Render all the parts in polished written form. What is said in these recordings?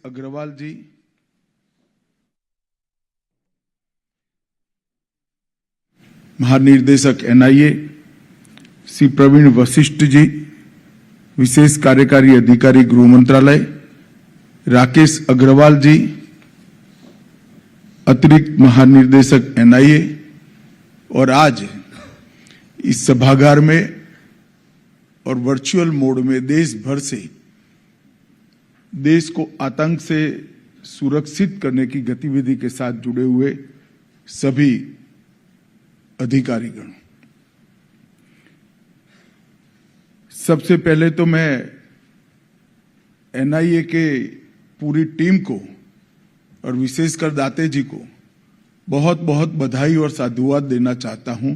अग्रवाल जी, महानिर्देशक एनआईए श्री प्रवीण वशिष्ठ जी, विशेष कार्यकारी अधिकारी गृह मंत्रालय राकेश अग्रवाल जी, अतिरिक्त महानिर्देशक एनआईए, और आज इस सभागार में और वर्चुअल मोड में देश भर से देश को आतंक से सुरक्षित करने की गतिविधि के साथ जुड़े हुए सभी अधिकारीगण, सबसे पहले तो मैं एनआईए के पूरी टीम को और विशेषकर दाते जी को बहुत बहुत बधाई और साधुवाद देना चाहता हूं,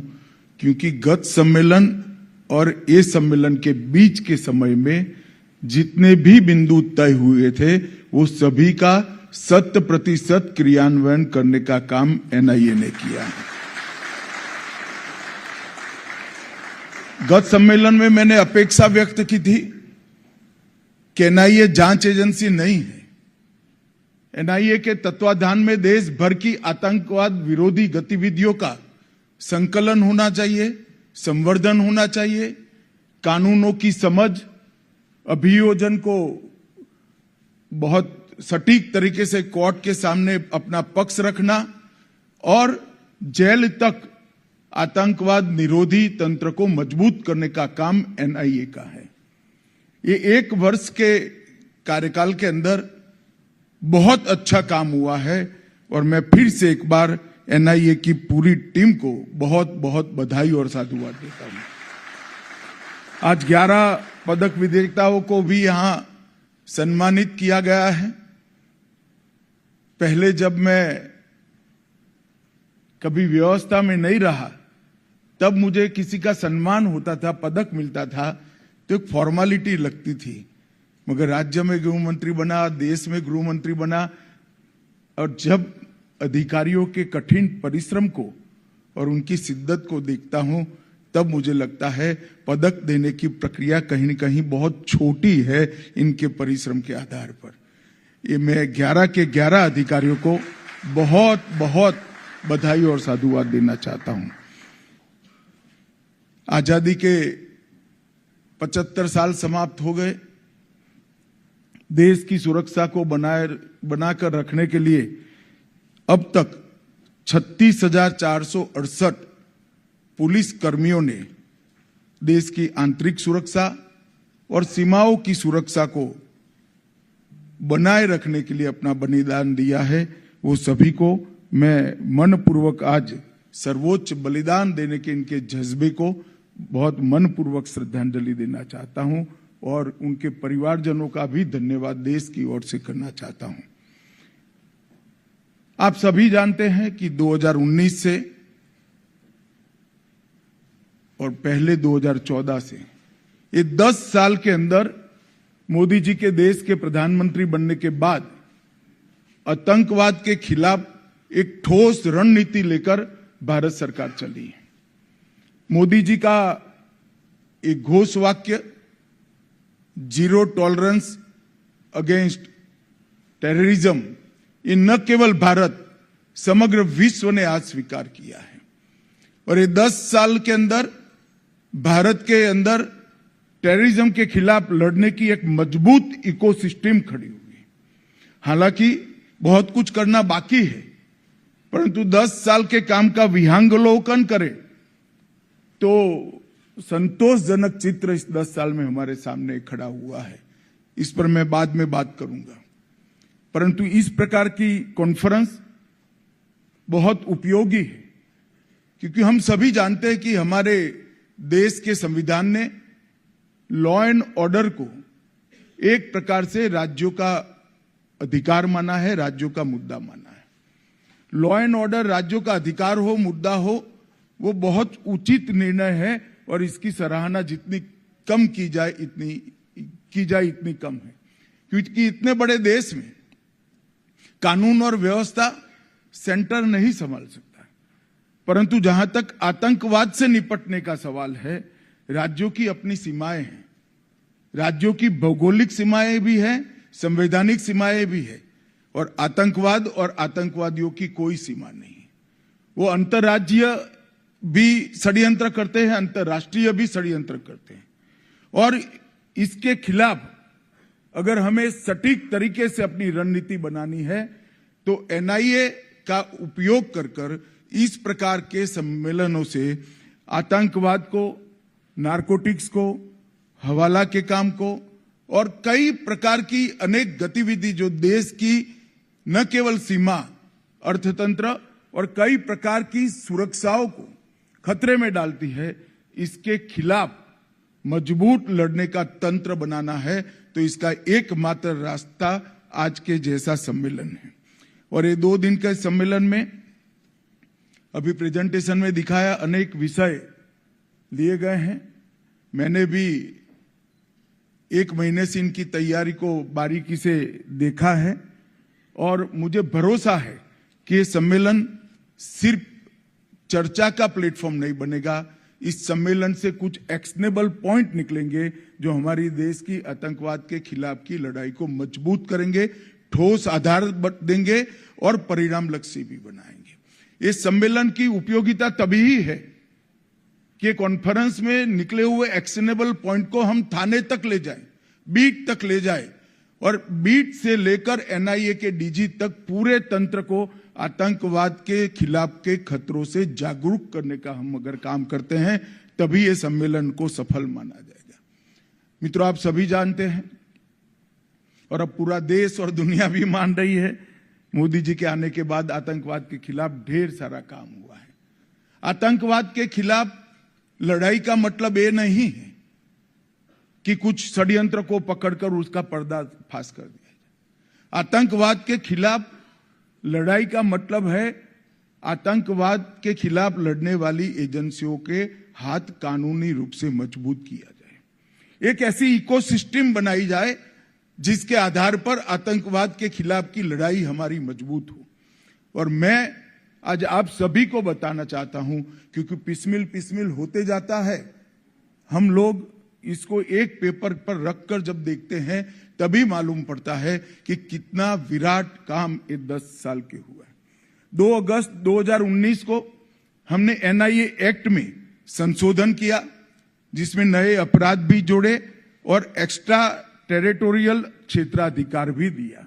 क्योंकि गत सम्मेलन और ये सम्मेलन के बीच के समय में जितने भी बिंदु तय हुए थे वो सभी का 100% क्रियान्वयन करने का काम एनआईए ने किया है। गत सम्मेलन में मैंने अपेक्षा व्यक्त की थी कि एनआईए जांच एजेंसी नहीं है। एनआईए के तत्वाधान में देश भर की आतंकवाद विरोधी गतिविधियों का संकलन होना चाहिए, संवर्धन होना चाहिए, कानूनों की समझ, अभियोजन को बहुत सटीक तरीके से कोर्ट के सामने अपना पक्ष रखना और जेल तक आतंकवाद निरोधी तंत्र को मजबूत करने का काम एनआईए का है। ये 1 वर्ष के कार्यकाल के अंदर बहुत अच्छा काम हुआ है और मैं फिर से एक बार एनआईए की पूरी टीम को बहुत बहुत बधाई और साधुवाद देता हूं। आज 11 पदक विजेताओं को भी यहां सम्मानित किया गया है। पहले जब मैं कभी व्यवस्था में नहीं रहा तब मुझे किसी का सम्मान होता था, पदक मिलता था तो एक फॉर्मेलिटी लगती थी, मगर राज्य में गृह मंत्री बना, देश में गृह मंत्री बना, और जब अधिकारियों के कठिन परिश्रम को और उनकी शिद्दत को देखता हूं तब मुझे लगता है पदक देने की प्रक्रिया कहीं न कहीं बहुत छोटी है इनके परिश्रम के आधार पर। ये मैं 11 के 11 अधिकारियों को बहुत बहुत बधाई और साधुवाद देना चाहता हूं। आजादी के 75 साल समाप्त हो गए। देश की सुरक्षा को बनाकर रखने के लिए अब तक 36,468 पुलिस कर्मियों ने देश की आंतरिक सुरक्षा और सीमाओं की सुरक्षा को बनाए रखने के लिए अपना बलिदान दिया है। वो सभी को मैं मनपूर्वक आज सर्वोच्च बलिदान देने के इनके जज्बे को बहुत मनपूर्वक श्रद्धांजलि देना चाहता हूं और उनके परिवारजनों का भी धन्यवाद देश की ओर से करना चाहता हूं। आप सभी जानते हैं कि 2019 से और पहले 2014 से ये 10 साल के अंदर मोदी जी के देश के प्रधानमंत्री बनने के बाद आतंकवाद के खिलाफ एक ठोस रणनीति लेकर भारत सरकार चली है। मोदी जी का एक घोष वाक्य जीरो टॉलरेंस अगेंस्ट टेररिज्म, ये न केवल भारत समग्र विश्व ने आज स्वीकार किया है और ये 10 साल के अंदर भारत के अंदर टेररिज्म के खिलाफ लड़ने की एक मजबूत इकोसिस्टम खड़ी हुई है। हालांकि बहुत कुछ करना बाकी है, परंतु 10 साल के काम का विहंगावलोकन करें तो संतोषजनक चित्र इस 10 साल में हमारे सामने खड़ा हुआ है। इस पर मैं बाद में बात करूंगा, परंतु इस प्रकार की कॉन्फ्रेंस बहुत उपयोगी है, क्योंकि हम सभी जानते हैं कि हमारे देश के संविधान ने लॉ एंड ऑर्डर को एक प्रकार से राज्यों का अधिकार माना है, राज्यों का मुद्दा माना है। लॉ एंड ऑर्डर राज्यों का अधिकार हो, मुद्दा हो, वो बहुत उचित निर्णय है और इसकी सराहना जितनी कम की जाए इतनी कम है, क्योंकि इतने बड़े देश में कानून और व्यवस्था सेंटर नहीं संभाल सकता, परंतु जहां तक आतंकवाद से निपटने का सवाल है, राज्यों की अपनी सीमाएं हैं, राज्यों की भौगोलिक सीमाएं भी हैं, संवैधानिक सीमाएं भी है और आतंकवाद और आतंकवादियों की कोई सीमा नहीं है। वो अंतर्राज्यीय भी षड्यंत्र करते हैं, अंतर्राष्ट्रीय भी षड्यंत्र करते हैं और इसके खिलाफ अगर हमें सटीक तरीके से अपनी रणनीति बनानी है तो एनआईए का उपयोग कर इस प्रकार के सम्मेलनों से आतंकवाद को, नारकोटिक्स को, हवाला के काम को और कई प्रकार की अनेक गतिविधि जो देश की न केवल सीमा, अर्थतंत्र और कई प्रकार की सुरक्षाओं को खतरे में डालती है, इसके खिलाफ मजबूत लड़ने का तंत्र बनाना है। तो इसका एकमात्र रास्ता आज के जैसा सम्मेलन है और ये 2 दिन के सम्मेलन में अभी प्रेजेंटेशन में दिखाया अनेक विषय लिए गए हैं। मैंने भी 1 महीने से इनकी तैयारी को बारीकी से देखा है और मुझे भरोसा है कि ये सम्मेलन सिर्फ चर्चा का प्लेटफॉर्म नहीं बनेगा, इस सम्मेलन से कुछ एक्शनेबल पॉइंट निकलेंगे जो हमारी देश की आतंकवाद के खिलाफ की लड़ाई को मजबूत करेंगे, ठोस आधार देंगे और परिणाम लक्ष्य भी बनाएंगे। इस सम्मेलन की उपयोगिता तभी ही है कि कॉन्फ्रेंस में निकले हुए एक्शनेबल पॉइंट को हम थाने तक ले जाएं, बीट तक ले जाएं और बीट से लेकर एनआईए के डीजी तक पूरे तंत्र को आतंकवाद के खिलाफ के खतरों से जागरूक करने का हम अगर काम करते हैं तभी ये सम्मेलन को सफल माना जाएगा। मित्रों, आप सभी जानते हैं और अब पूरा देश और दुनिया भी मान रही है, मोदी जी के आने के बाद आतंकवाद के खिलाफ ढेर सारा काम हुआ है। आतंकवाद के खिलाफ लड़ाई का मतलब ये नहीं है कि कुछ षड्यंत्र को पकड़कर उसका पर्दाफाश कर दिया जाए। आतंकवाद के खिलाफ लड़ाई का मतलब है आतंकवाद के खिलाफ लड़ने वाली एजेंसियों के हाथ कानूनी रूप से मजबूत किया जाए, एक ऐसी इकोसिस्टम बनाई जाए जिसके आधार पर आतंकवाद के खिलाफ की लड़ाई हमारी मजबूत हो। और मैं आज आप सभी को बताना चाहता हूं, क्योंकि पिसमिल होते जाता है, हम लोग इसको एक पेपर पर रखकर जब देखते हैं तभी मालूम पड़ता है कि कितना विराट काम ये 10 साल के हुआ है। 2 अगस्त 2019 को हमने एनआईए एक्ट में संशोधन किया जिसमें नए अपराध भी जोड़े और एक्स्ट्रा टेरिटोरियल क्षेत्राधिकार भी दिया।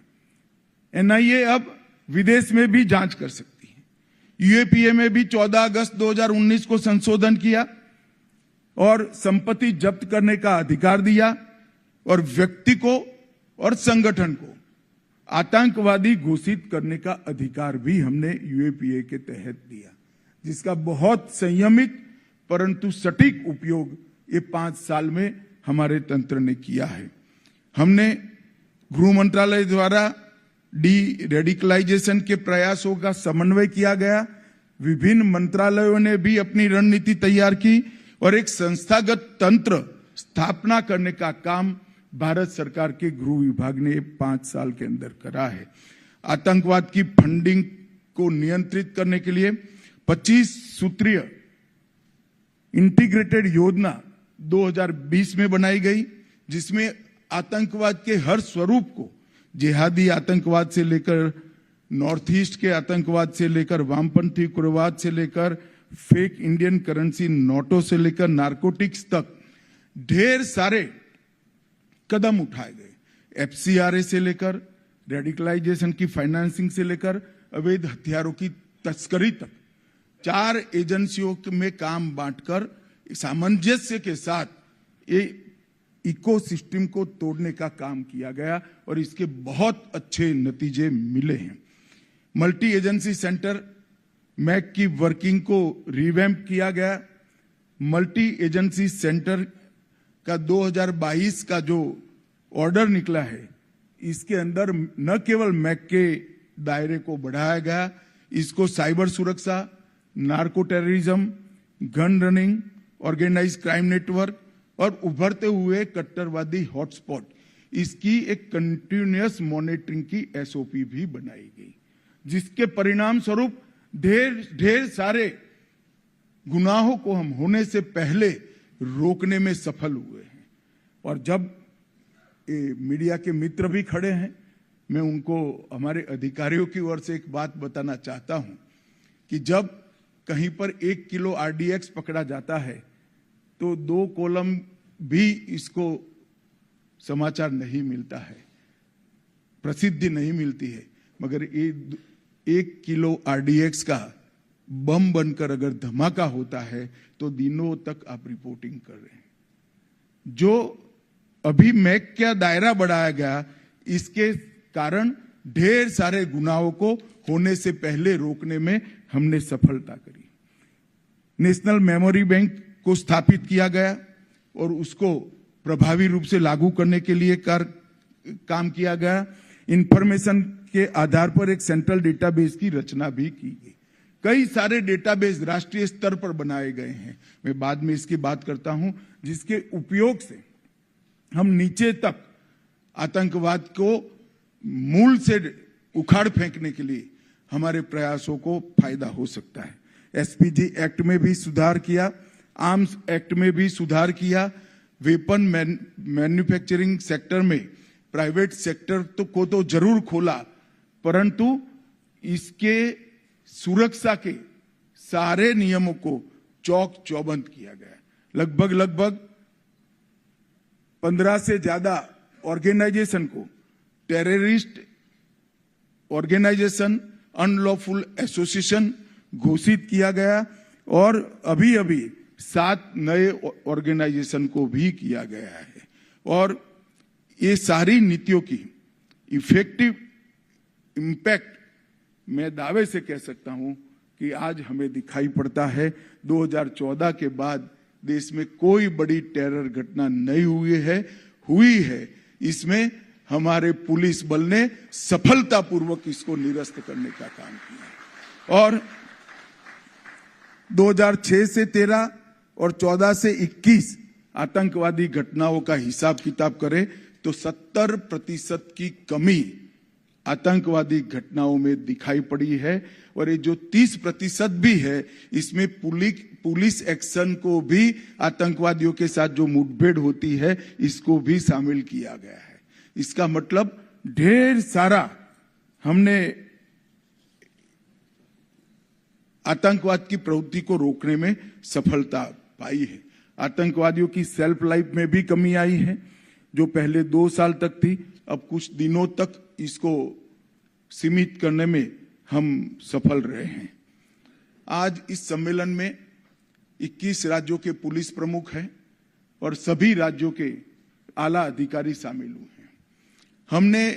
एनआईए अब विदेश में भी जांच कर सकती है। यूएपीए में भी 14 अगस्त 2019 को संशोधन किया और संपत्ति जब्त करने का अधिकार दिया और व्यक्ति को और संगठन को आतंकवादी घोषित करने का अधिकार भी हमने यूएपीए के तहत दिया, जिसका बहुत संयमित परंतु सटीक उपयोग ये 5 साल में हमारे तंत्र ने किया है। हमने गृह मंत्रालय द्वारा डी रेडिकलाइजेशन के प्रयासों का समन्वय किया गया। विभिन्न मंत्रालयों ने भी अपनी रणनीति तैयार की और एक संस्थागत तंत्र स्थापना करने का काम भारत सरकार के गृह विभाग ने 5 साल के अंदर करा है। आतंकवाद की फंडिंग को नियंत्रित करने के लिए 25 सूत्रीय इंटीग्रेटेड योजना 2020 में बनाई गई, जिसमें आतंकवाद के हर स्वरूप को, जिहादी आतंकवाद से लेकर नॉर्थ ईस्ट के आतंकवाद से लेकर वामपंथी उग्रवाद से लेकर फेक इंडियन करेंसी नोटों से लेकर नारकोटिक्स तक ढेर सारे कदम उठाए गए। एफसीआरए से लेकर रेडिकलाइजेशन की फाइनेंसिंग से लेकर अवैध हथियारों की तस्करी तक 4 एजेंसियों में काम बांटकर सामंजस्य के साथ ये इकोसिस्टम को तोड़ने का काम किया गया और इसके बहुत अच्छे नतीजे मिले हैं। मल्टी एजेंसी सेंटर मैक की वर्किंग को रिवैम्प किया गया। मल्टी एजेंसी सेंटर का 2022 का जो ऑर्डर निकला है, इसके अंदर न केवल मैक के दायरे को बढ़ाया गया, इसको साइबर सुरक्षा, narco terrorism, gun running, organise crime network और उभरते हुए कट्टरवादी हॉटस्पॉट, इसकी एक कंटिन्यूअस मॉनिटरिंग की एसओपी भी बनाई गई, जिसके परिणाम स्वरूप ढेर सारे गुनाहों को हम होने से पहले रोकने में सफल हुए हैं। और जब ये मीडिया के मित्र भी खड़े हैं, मैं उनको हमारे अधिकारियों की ओर से एक बात बताना चाहता हूं कि जब कहीं पर 1 किलो आरडीएक्स पकड़ा जाता है तो 2 कॉलम भी इसको समाचार नहीं मिलता है, प्रसिद्धि नहीं मिलती है, मगर ये 1 किलो आरडीएक्स का बम बनकर अगर धमाका होता है तो दिनों तक आप रिपोर्टिंग कर रहे हैं। जो अभी मैक का दायरा बढ़ाया गया, इसके कारण ढेर सारे गुनाहों को होने से पहले रोकने में हमने सफलता करी। नेशनल मेमोरी बैंक को स्थापित किया गया और उसको प्रभावी रूप से लागू करने के लिए काम किया गया। इंफॉर्मेशन के आधार पर एक सेंट्रल डेटाबेस की रचना भी की गई। कई सारे डेटाबेस राष्ट्रीय स्तर पर बनाए गए हैं, मैं बाद में इसकी बात करता हूं, जिसके उपयोग से हम नीचे तक आतंकवाद को मूल से उखाड़ फेंकने के लिए हमारे प्रयासों को फायदा हो सकता है। एसपीजी एक्ट में भी सुधार किया, आर्म्स एक्ट में भी सुधार किया, वेपन मैन्युफैक्चरिंग सेक्टर में प्राइवेट सेक्टर को तो जरूर खोला, परंतु इसके सुरक्षा के सारे नियमों को चौक चौबंद किया गया। लगभग 15 से ज्यादा ऑर्गेनाइजेशन को टेररिस्ट ऑर्गेनाइजेशन, अनलॉफुल एसोसिएशन घोषित किया गया और अभी 7 नए ऑर्गेनाइजेशन को भी किया गया है। और ये सारी नीतियों की इफेक्टिव इंपैक्ट मैं दावे से कह सकता हूं कि आज हमें दिखाई पड़ता है। 2014 के बाद देश में कोई बड़ी टेरर घटना नहीं हुई है। इसमें हमारे पुलिस बल ने सफलतापूर्वक इसको निरस्त करने का काम किया। और 2006 से 13 और 14 से 21 आतंकवादी घटनाओं का हिसाब किताब करें तो 70% की कमी आतंकवादी घटनाओं में दिखाई पड़ी है। और ये जो 30% भी है, इसमें पुलिस एक्शन को भी, आतंकवादियों के साथ जो मुठभेड़ होती है, इसको भी शामिल किया गया है। इसका मतलब ढेर सारा हमने आतंकवाद की प्रवृत्ति को रोकने में सफलता पाई है। आतंकवादियों की सेल्फ लाइफ में भी कमी आई है, जो पहले 2 साल तक थी, अब कुछ दिनों तक इसको सीमित करने में हम सफल रहे हैं। आज इस सम्मेलन में 21 राज्यों के पुलिस प्रमुख हैं और सभी राज्यों के आला अधिकारी शामिल हुए हैं। हमने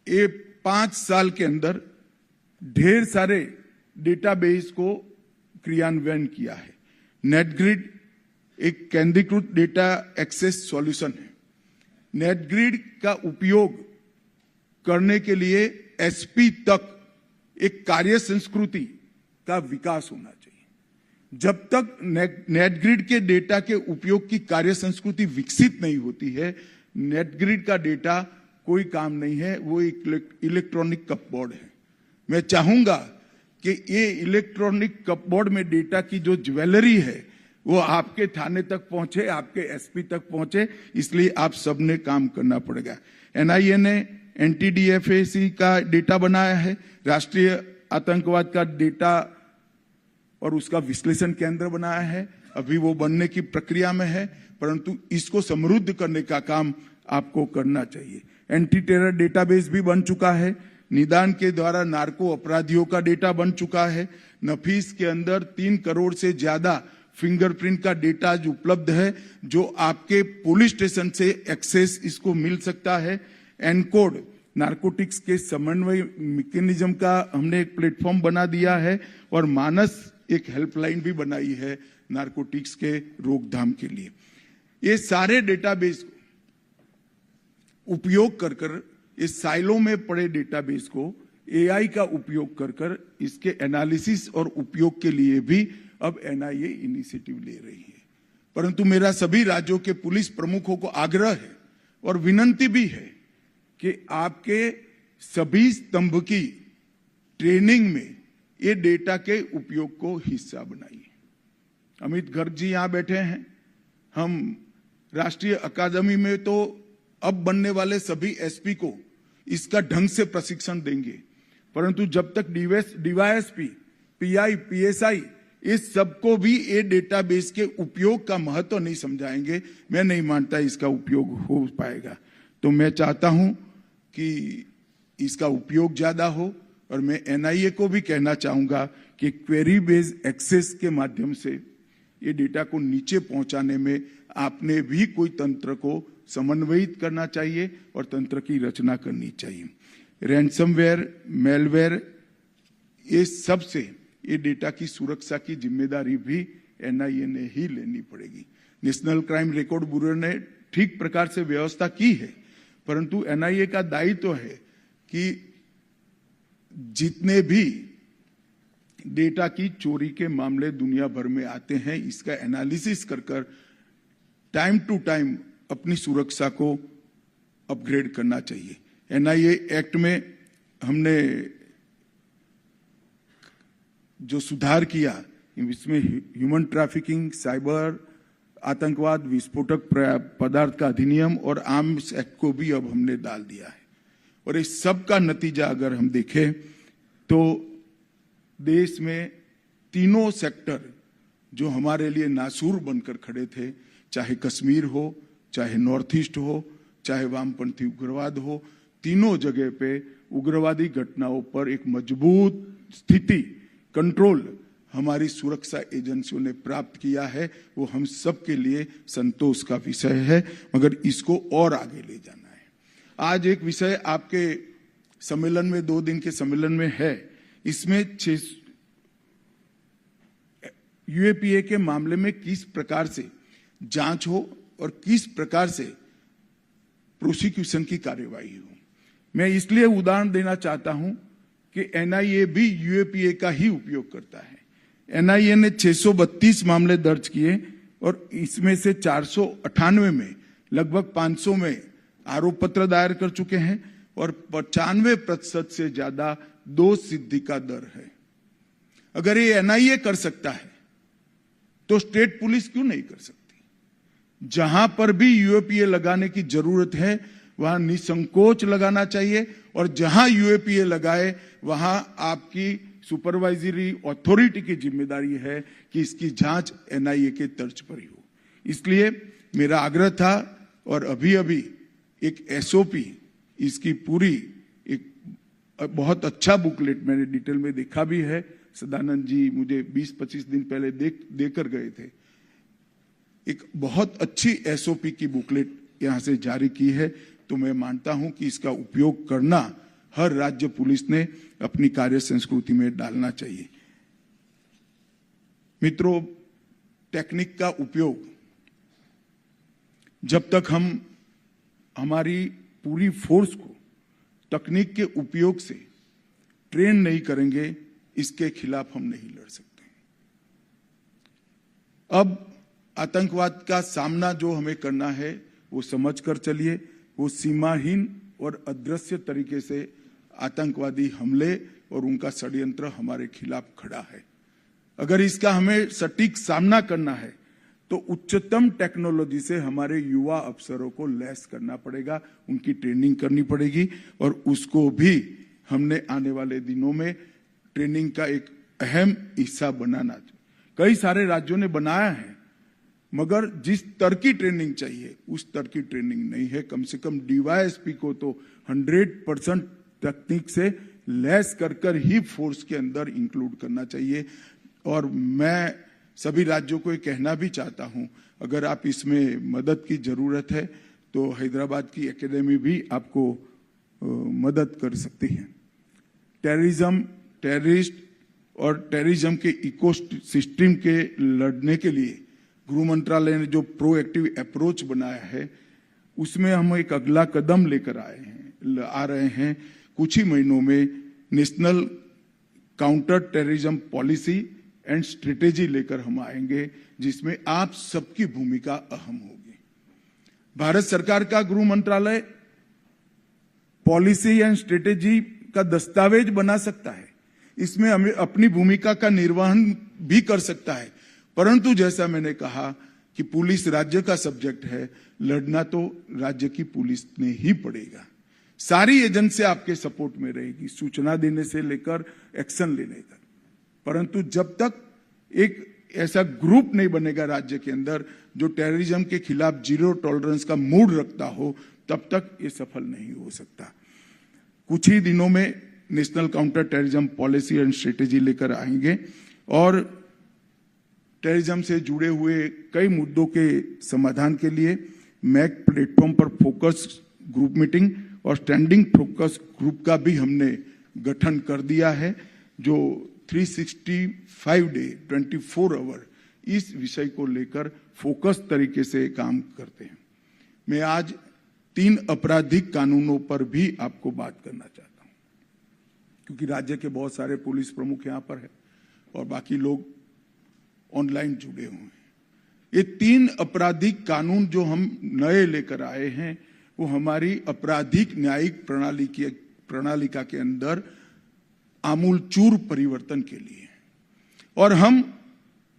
ये 5 साल के अंदर ढेर सारे डेटाबेस को क्रियान्वयन किया है। नेटग्रिड एक केंद्रीकृत डेटा एक्सेस सॉल्यूशन है। नेटग्रिड का उपयोग करने के लिए एसपी तक एक कार्य संस्कृति का विकास होना चाहिए। जब तक नेटग्रिड के डेटा के उपयोग की कार्य संस्कृति विकसित नहीं होती है, नेटग्रिड का डेटा कोई काम नहीं है, वो एक इलेक्ट्रॉनिक कपबोर्ड है। मैं चाहूंगा कि ये इलेक्ट्रॉनिक कपबोर्ड में डेटा की जो ज्वेलरी है वो आपके थाने तक पहुंचे, आपके एसपी तक पहुंचे, इसलिए आप सबने काम करना पड़ेगा। एनआईए ने एनटीडीएफएसी का डेटा बनाया है, राष्ट्रीय आतंकवाद का डेटा और उसका विश्लेषण केंद्र बनाया है, अभी वो बनने की प्रक्रिया में है, परंतु इसको समृद्ध करने का काम आपको करना चाहिए। एंटी टेरर डेटाबेस भी बन चुका है, निदान के द्वारा नार्को अपराधियों का डेटा बन चुका है, नफीस के अंदर 3 करोड़ से ज्यादा फिंगरप्रिंट का डेटा आज उपलब्ध है, जो आपके पुलिस स्टेशन से एक्सेस इसको मिल सकता है। एनकोड नारकोटिक्स के समन्वय मैकेनिज्म का हमने एक प्लेटफॉर्म बना दिया है और मानस एक हेल्पलाइन भी बनाई है नारकोटिक्स के रोकथाम के लिए। ये सारे डेटाबेस को उपयोग कर इस साइलो में पड़े डेटाबेस को एआई का उपयोग कर इसके एनालिसिस और उपयोग के लिए भी अब एनआईए इनिशिएटिव ले रही है। परंतु मेरा सभी राज्यों के पुलिस प्रमुखों को आग्रह है और विनंती भी है कि आपके सभी स्तंभ की ट्रेनिंग में ये डेटा के उपयोग को हिस्सा बनाइए। अमित गर्ग जी यहां बैठे हैं, हम राष्ट्रीय अकादमी में तो अब बनने वाले सभी एसपी को इसका ढंग से प्रशिक्षण देंगे, परंतु जब तक डीवाईएसपी, पीआई, पीएसआई इस सबको भी ये डेटाबेस के उपयोग का महत्व नहीं समझाएंगे, मैं नहीं मानता इसका उपयोग हो पाएगा। तो मैं चाहता हूं कि इसका उपयोग ज्यादा हो, और मैं एनआईए को भी कहना चाहूंगा कि क्वेरी बेस्ड एक्सेस के माध्यम से ये डेटा को नीचे पहुंचाने में आपने भी कोई तंत्र को समन्वयित करना चाहिए और तंत्र की रचना करनी चाहिए। रैंसमवेयर, मेलवेयर, ये सब से ये डेटा की सुरक्षा की जिम्मेदारी भी एनआईए ने ही लेनी पड़ेगी। नेशनल क्राइम रिकॉर्ड ब्यूरो ने ठीक प्रकार से व्यवस्था की है, परंतु एनआईए का दायित्व है कि जितने भी डेटा की चोरी के मामले दुनिया भर में आते हैं, इसका एनालिसिस कर टाइम टू टाइम अपनी सुरक्षा को अपग्रेड करना चाहिए। एनआईए एक्ट में हमने जो सुधार किया, इसमें ह्यूमन ट्रैफिकिंग, साइबर, आतंकवाद, विस्फोटक पदार्थ का अधिनियम और आर्म्स एक्ट को भी अब हमने डाल दिया है। और इस सब का नतीजा अगर हम देखें तो देश में तीनों सेक्टर जो हमारे लिए नासूर बनकर खड़े थे, चाहे कश्मीर हो, चाहे नॉर्थ ईस्ट हो, चाहे वामपंथी उग्रवाद हो, तीनों जगह पे उग्रवादी घटनाओं पर एक मजबूत स्थिति, कंट्रोल हमारी सुरक्षा एजेंसियों ने प्राप्त किया है। वो हम सब के लिए संतोष का विषय है, मगर इसको और आगे ले जाना है। आज एक विषय आपके सम्मेलन में, 2 दिन के सम्मेलन में है, इसमें यूएपीए के मामले में किस प्रकार से जांच हो और किस प्रकार से प्रोसिक्यूशन की कार्यवाही हो। मैं इसलिए उदाहरण देना चाहता हूं कि एनआईए भी यूएपीए का ही उपयोग करता है। एनआईए ने 632 मामले दर्ज किए और इसमें से 498 में लगभग 500 में आरोप पत्र दायर कर चुके हैं और 95% से ज्यादा दोष सिद्धि का दर है। अगर ये एनआईए कर सकता है तो स्टेट पुलिस क्यों नहीं कर सकती? जहां पर भी यूएपीए लगाने की जरूरत है वहां निसंकोच लगाना चाहिए, और जहां यूएपीए लगाए वहां आपकी सुपरवाइजरी अथॉरिटी की जिम्मेदारी है कि इसकी जांच एनआईए के तर्ज पर ही हो। इसलिए मेरा आग्रह था, और अभी एक एसओपी, इसकी पूरी एक बहुत अच्छा बुकलेट मैंने डिटेल में देखा भी है, सदानंद जी मुझे 20-25 दिन पहले देकर गए थे। एक बहुत अच्छी एसओपी की बुकलेट यहां से जारी की है, तो मैं मानता हूं कि इसका उपयोग करना हर राज्य पुलिस ने अपनी कार्य संस्कृति में डालना चाहिए। मित्रों, टेक्निक का उपयोग जब तक हम हमारी पूरी फोर्स को तकनीक के उपयोग से ट्रेन नहीं करेंगे, इसके खिलाफ हम नहीं लड़ सकते। अब आतंकवाद का सामना जो हमें करना है वो समझ कर चलिए। वो सीमाहीन और अदृश्य तरीके से आतंकवादी हमले और उनका षड्यंत्र हमारे खिलाफ खड़ा है। अगर इसका हमें सटीक सामना करना है तो उच्चतम टेक्नोलॉजी से हमारे युवा अफसरों को लैस करना पड़ेगा, उनकी ट्रेनिंग करनी पड़ेगी, और उसको भी हमने आने वाले दिनों में ट्रेनिंग का एक अहम हिस्सा बनाना। कई सारे राज्यों ने बनाया है, मगर जिस स्तर की ट्रेनिंग चाहिए उस स्तर की ट्रेनिंग नहीं है। कम से कम डीवाईएसपी को तो 100% तकनीक से लैस कर ही फोर्स के अंदर इंक्लूड करना चाहिए। और मैं सभी राज्यों को ये कहना भी चाहता हूं, अगर आप इसमें मदद की जरूरत है तो हैदराबाद की एकेडमी भी आपको मदद कर सकती है। टेररिज्म, टेररिस्ट और टेररिज्म के इकोसिस्टम के लड़ने के लिए गृह मंत्रालय ने जो प्रोएक्टिव अप्रोच बनाया है, उसमें हम एक अगला कदम लेकर आ रहे हैं। कुछ ही महीनों में national counter terrorism policy and strategy लेकर हम आएंगे, जिसमें आप सबकी भूमिका अहम होगी। भारत सरकार का गृह मंत्रालय पॉलिसी एंड स्ट्रेटेजी का दस्तावेज बना सकता है, इसमें हमें अपनी भूमिका का निर्वहन भी कर सकता है, परंतु जैसा मैंने कहा कि पुलिस राज्य का सब्जेक्ट है, लड़ना तो राज्य की पुलिस ने ही पड़ेगा। सारी एजेंसी आपके सपोर्ट में रहेगी, सूचना देने से लेकर एक्शन लेने तक। परंतु जब तक एक ऐसा ग्रुप नहीं बनेगा राज्य के अंदर जो टेररिज्म के खिलाफ जीरो टॉलरेंस का मूड रखता हो, तब तक ये सफल नहीं हो सकता। कुछ ही दिनों में national counter terrorism policy and strategy लेकर आएंगे और टेररिज्म से जुड़े हुए कई मुद्दों के समाधान के लिए मैक प्लेटफॉर्म पर फोकस ग्रुप मीटिंग और स्टैंडिंग फोकस ग्रुप का भी हमने गठन कर दिया है, जो 365 डे 24 आवर इस विषय को लेकर फोकस तरीके से काम करते हैं। मैं आज 3 आपराधिक कानूनों पर भी आपको बात करना चाहता हूं, क्योंकि राज्य के बहुत सारे पुलिस प्रमुख यहां पर है और बाकी लोग ऑनलाइन जुड़े हुए हैं। ये 3 आपराधिक कानून जो हम नए लेकर आए हैं, वो हमारी आपराधिक न्यायिक प्रणालिका के अंदर आमूलचूर परिवर्तन के लिए, और हम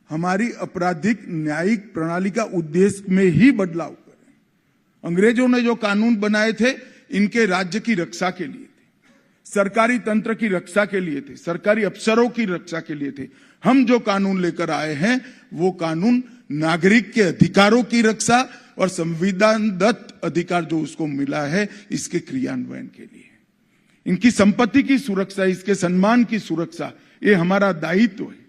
हमारी आपराधिक न्यायिक प्रणाली का उद्देश्य में ही बदलाव करें। अंग्रेजों ने जो कानून बनाए थे, इनके राज्य की रक्षा के लिए थे, सरकारी तंत्र की रक्षा के लिए थे, सरकारी अफसरों की रक्षा के लिए थे। हम जो कानून लेकर आए हैं, वो कानून नागरिक के अधिकारों की रक्षा और संविधानदत्त अधिकार जो उसको मिला है, इसके क्रियान्वयन के लिए, इनकी संपत्ति की सुरक्षा, इसके सम्मान की सुरक्षा, ये हमारा दायित्व है।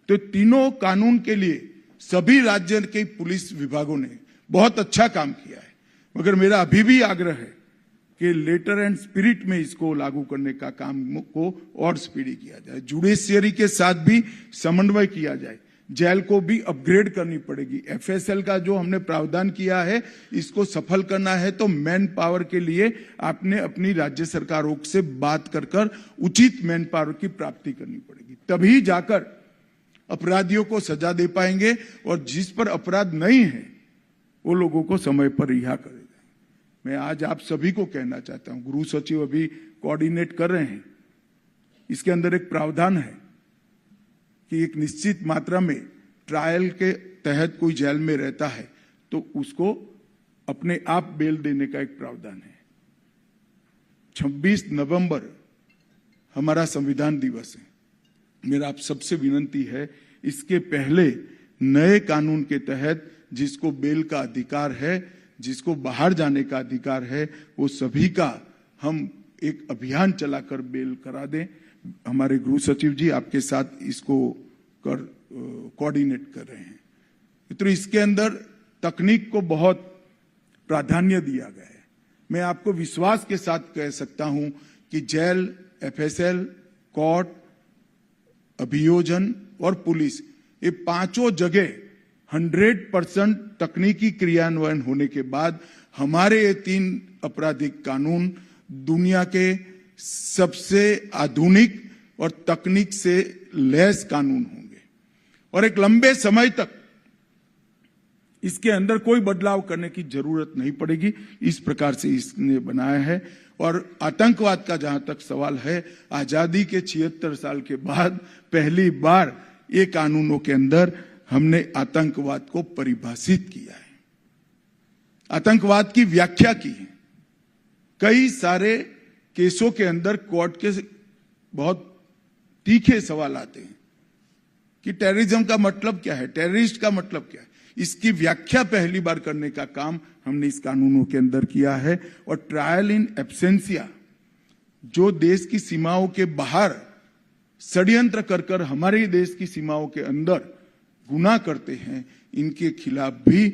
तो तीनों कानून के लिए सभी राज्य के पुलिस विभागों ने बहुत अच्छा काम किया है, मगर मेरा अभी भी आग्रह है कि लेटर एंड स्पिरिट में इसको लागू करने का काम को और स्पीडी किया जाए, जुडिशियरी के साथ भी समन्वय किया जाए, जेल को भी अपग्रेड करनी पड़ेगी। एफएसएल का जो हमने प्रावधान किया है, इसको सफल करना है तो मैन पावर के लिए आपने अपनी राज्य सरकारों से बात कर उचित मैन पावर की प्राप्ति करनी पड़ेगी, तभी जाकर अपराधियों को सजा दे पाएंगे और जिस पर अपराध नहीं है वो लोगों को समय पर रिहा करेगा। मैं आज आप सभी को कहना चाहता हूं, गृह सचिव अभी कोऑर्डिनेट कर रहे हैं, इसके अंदर एक प्रावधान है कि एक निश्चित मात्रा में ट्रायल के तहत कोई जेल में रहता है तो उसको अपने आप बेल देने का एक प्रावधान है। 26 नवंबर हमारा संविधान दिवस है। मेरा आप सबसे विनती है, इसके पहले नए कानून के तहत जिसको बेल का अधिकार है, जिसको बाहर जाने का अधिकार है, वो सभी का हम एक अभियान चलाकर बेल करा दें। हमारे गृह सचिव जी आपके साथ इसको कोऑर्डिनेट कर रहे हैं। तो इसके अंदर तकनीक को बहुत प्राधान्य दिया गया है। मैं आपको विश्वास के साथ कह सकता हूं कि जेल, एफएसएल, कोर्ट, अभियोजन और पुलिस, ये पांचों जगह 100% तकनीकी क्रियान्वयन होने के बाद हमारे ये 3 आपराधिक कानून दुनिया के सबसे आधुनिक और तकनीक से लैस कानून होंगे और एक लंबे समय तक इसके अंदर कोई बदलाव करने की जरूरत नहीं पड़ेगी। इस प्रकार से इसने बनाया है। और आतंकवाद का जहां तक सवाल है, आजादी के 76 साल के बाद पहली बार ये कानूनों के अंदर हमने आतंकवाद को परिभाषित किया है, आतंकवाद की व्याख्या की है। कई सारे केसों के अंदर कोर्ट के बहुत तीखे सवाल आते हैं कि टेररिज्म का मतलब क्या है, टेररिस्ट का मतलब क्या है। इसकी व्याख्या पहली बार करने का काम हमने इस कानूनों के अंदर किया है। और ट्रायल इन एब्सेंसिया, जो देश की सीमाओं के बाहर षड्यंत्र कर हमारे देश की सीमाओं के अंदर गुनाह करते हैं, इनके खिलाफ भी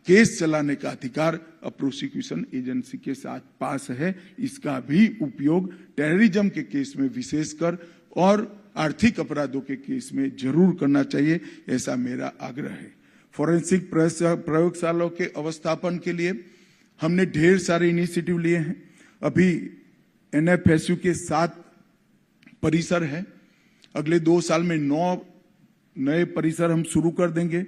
केस चलाने का अधिकार प्रोसिक्यूशन एजेंसी के साथ पास है। इसका भी उपयोग टेररिज्म के केस में विशेषकर और आर्थिक अपराधों के केस में जरूर करना चाहिए, ऐसा मेरा आग्रह है। फोरेंसिक प्रयोगशालाओं के अवस्थापन के लिए हमने ढेर सारे इनिशिएटिव लिए हैं। अभी एनएफएसयू के 7 परिसर है, अगले 2 साल में 9 नए परिसर हम शुरू कर देंगे।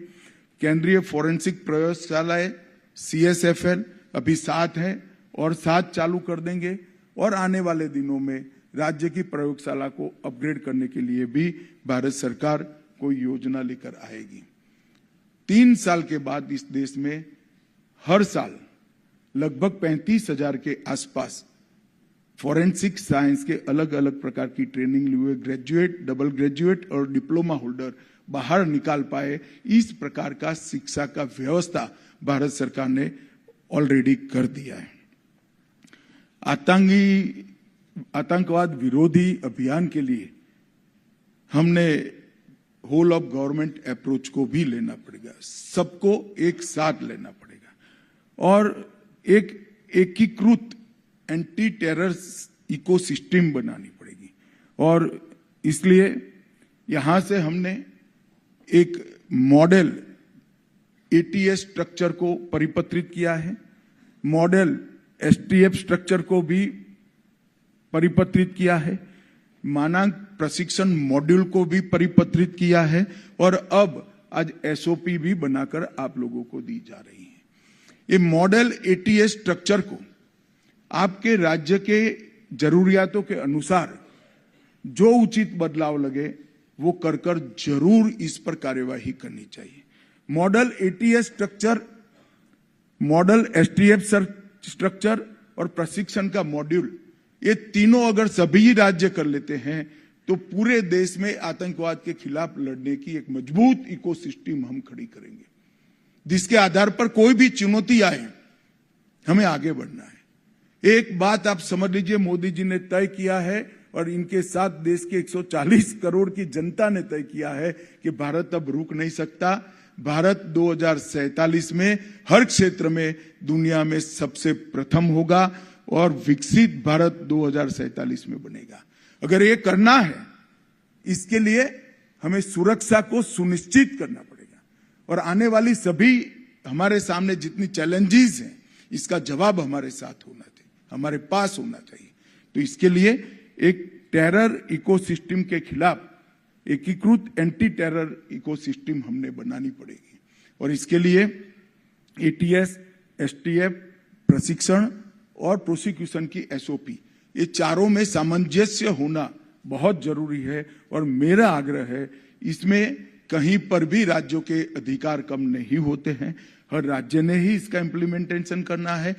केंद्रीय फोरेंसिक प्रयोगशालाएं CSFL अभी 7 है और 7 चालू कर देंगे। और आने वाले दिनों में राज्य की प्रयोगशाला को अपग्रेड करने के लिए भी भारत सरकार कोई योजना लेकर आएगी। 3 साल के बाद इस देश में हर साल लगभग 35,000 के आसपास फॉरेंसिक साइंस के अलग अलग प्रकार की ट्रेनिंग लिए हुए ग्रेजुएट, डबल ग्रेजुएट और डिप्लोमा होल्डर बाहर निकाल पाए। इस प्रकार का शिक्षा का व्यवस्था भारत सरकार ने ऑलरेडी कर दिया है। आतंकवाद विरोधी अभियान के लिए हमने होल ऑफ गवर्नमेंट अप्रोच को भी लेना पड़ेगा, सबको एक साथ लेना पड़ेगा और एक एकीकृत एंटी टेरर इकोसिस्टम बनानी पड़ेगी। और इसलिए यहां से हमने एक मॉडल एटीएस स्ट्रक्चर को परिपत्रित किया है, मॉडल एसटीएफ स्ट्रक्चर को भी परिपत्रित किया है, मानक प्रशिक्षण मॉड्यूल को भी परिपत्रित किया है और अब आज एसओपी भी बनाकर आप लोगों को दी जा रही है। ये मॉडल एटीएस स्ट्रक्चर को आपके राज्य के जरूरियातों के अनुसार जो उचित बदलाव लगे वो कर जरूर इस पर कार्यवाही करनी चाहिए। Model ATS structure, model STF structure और प्रशिक्षण का मॉड्यूल, ये तीनों अगर सभी राज्य कर लेते हैं तो पूरे देश में आतंकवाद के खिलाफ लड़ने की एक मजबूत इकोसिस्टम हम खड़ी करेंगे, जिसके आधार पर कोई भी चुनौती आए हमें आगे बढ़ना है। एक बात आप समझ लीजिए, मोदी जी ने तय किया है और इनके साथ देश के 140 करोड़ की जनता ने तय किया है कि भारत अब रुक नहीं सकता। भारत 2047 में हर क्षेत्र में दुनिया में सबसे प्रथम होगा और विकसित भारत 2047 में बनेगा। अगर ये करना है, इसके लिए हमें सुरक्षा को सुनिश्चित करना पड़ेगा और आने वाली सभी हमारे सामने जितनी चैलेंजेस हैं, इसका जवाब हमारे साथ होना चाहिए, हमारे पास होना चाहिए। तो इसके लिए एक टेरर इकोसिस्टम के खिलाफ एकीकृत एंटी टेरर इकोसिस्टम हमने बनानी पड़ेगी और इसके लिए एटीएस, एसटीएफ, प्रशिक्षण और प्रोसिक्यूशन की एसओपी, ये चारों में सामंजस्य होना बहुत जरूरी है। और मेरा आग्रह है, इसमें कहीं पर भी राज्यों के अधिकार कम नहीं होते हैं, हर राज्य ने ही इसका इम्प्लीमेंटेशन करना है।